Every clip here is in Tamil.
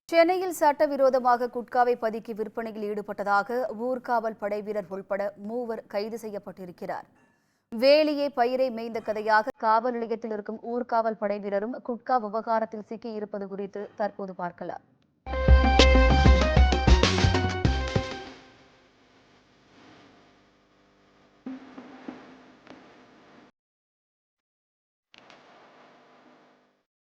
சென்னையில் சட்டவிரோதமாக குட்காவை பதுக்கி விற்பனையில் ஈடுபட்டதாக ஊர்காவல் படை வீரர் உள்பட 3 கைது செய்யப்பட்டிருக்கிறார். வேலியே பயிரை மேய்ந்த கதையாக காவல் நிலையத்தில் இருக்கும் ஊர்காவல் படை வீரரும் குட்கா விவகாரத்தில் சிக்கியிருப்பது குறித்து தற்போது பார்க்கலாம்.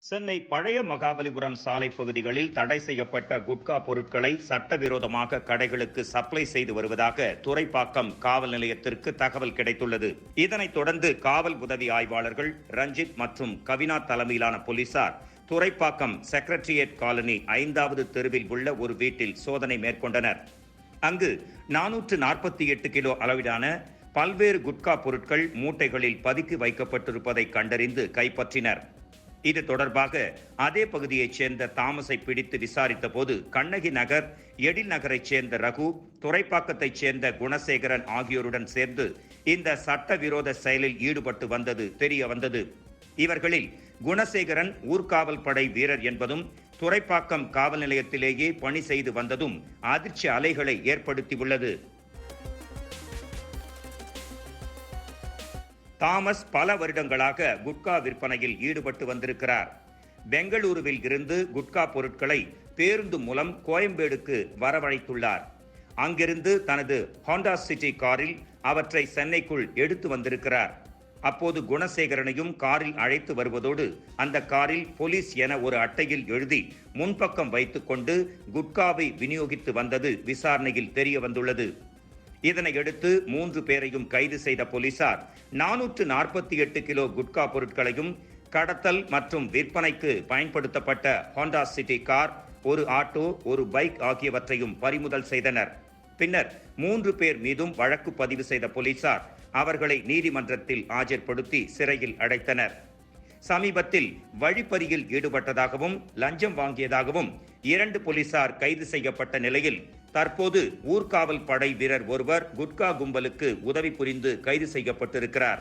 சென்னை பழைய மகாபலிபுரம் சாலை பகுதிகளில் தடை செய்யப்பட்ட குட்கா பொருட்களை சட்டவிரோதமாக கடைகளுக்கு சப்ளை செய்து வருவதாக துரைப்பாக்கம் காவல் நிலையத்திற்கு தகவல் கிடைத்துள்ளது. இதனைத் தொடர்ந்து காவல் உதவி ஆய்வாளர்கள் ரஞ்சித் மற்றும் கவினா தலைமையிலான போலீசார் துரைப்பாக்கம் செக்ரட்டரியேட் காலனி 5வது தெருவில் உள்ள ஒரு வீட்டில் சோதனை மேற்கொண்டனர். அங்கு 448 கிலோ அளவிலான பல்வேறு குட்கா பொருட்கள் மூட்டைகளில் பதுக்கி வைக்கப்பட்டிருப்பதை கண்டறிந்து கைப்பற்றினர். இது தொடர்பாக அதே பகுதியைச் சேர்ந்த தாமஸை பிடித்து விசாரித்த போது கண்ணகி நகர், எழில் நகரைச் சேர்ந்த ரகு, துரைப்பாக்கத்தைச் சேர்ந்த குணசேகரன் ஆகியோருடன் சேர்ந்து இந்த சட்டவிரோத செயலில் ஈடுபட்டு வந்தது தெரிய வந்தது. இவர்களில் குணசேகரன் ஊர்காவல் படை வீரர் என்பதும் துரைப்பாக்கம் காவல் நிலையத்திலேயே பணி செய்து வந்ததும் அதிர்ச்சி அலைகளை ஏற்படுத்தியுள்ளது. தாமஸ் பல வருடங்களாக குட்கா விற்பனையில் ஈடுபட்டு வந்திருக்கிறார். பெங்களூருவில் இருந்து குட்கா பொருட்களை பேருந்து மூலம் கோயம்பேடுக்கு வரவழைத்துள்ளார். அங்கிருந்து தனது ஹோண்டா சிட்டி காரில் அவற்றை சென்னைக்குள் எடுத்து வந்திருக்கிறார். அப்போது குணசேகரனையும் காரில் அழைத்து வருவதோடு அந்த காரில் போலீஸ் என ஒரு அட்டையில் எழுதி முன்பக்கம் வைத்துக்கொண்டு குட்காவை விநியோகித்து வந்தது விசாரணையில் தெரிய வந்துள்ளது. இதனையடுத்து 3 பேரையும் கைது செய்த போலீசார் 448 கிலோ குட்கா பொருட்களையும் கடத்தல் மற்றும் விற்பனைக்கு பயன்படுத்தப்பட்ட ஹோண்டா சிட்டி கார், ஒரு ஆட்டோ, ஒரு பைக் ஆகியவற்றையும் பறிமுதல் செய்தனர். பின்னர் 3 பேர் மீதும் வழக்கு பதிவு செய்த போலீசார் அவர்களை நீதிமன்றத்தில் ஆஜர்படுத்தி சிறையில் அடைத்தனர். சமீபத்தில் வழிப்பறியில் ஈடுபட்டதாகவும் லஞ்சம் வாங்கியதாகவும் 2 போலீசார் கைது செய்யப்பட்ட நிலையில் தற்போது ஊர்காவல் படை வீரர் ஒருவர் குட்கா கும்பலுக்கு உதவி புரிந்து கைது செய்யப்பட்டிருக்கிறார்.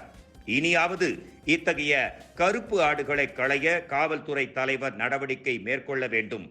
இனியாவது இத்தகைய கருப்பு ஆடுகளை களைய காவல்துறை தலைவர் நடவடிக்கை மேற்கொள்ள வேண்டும்.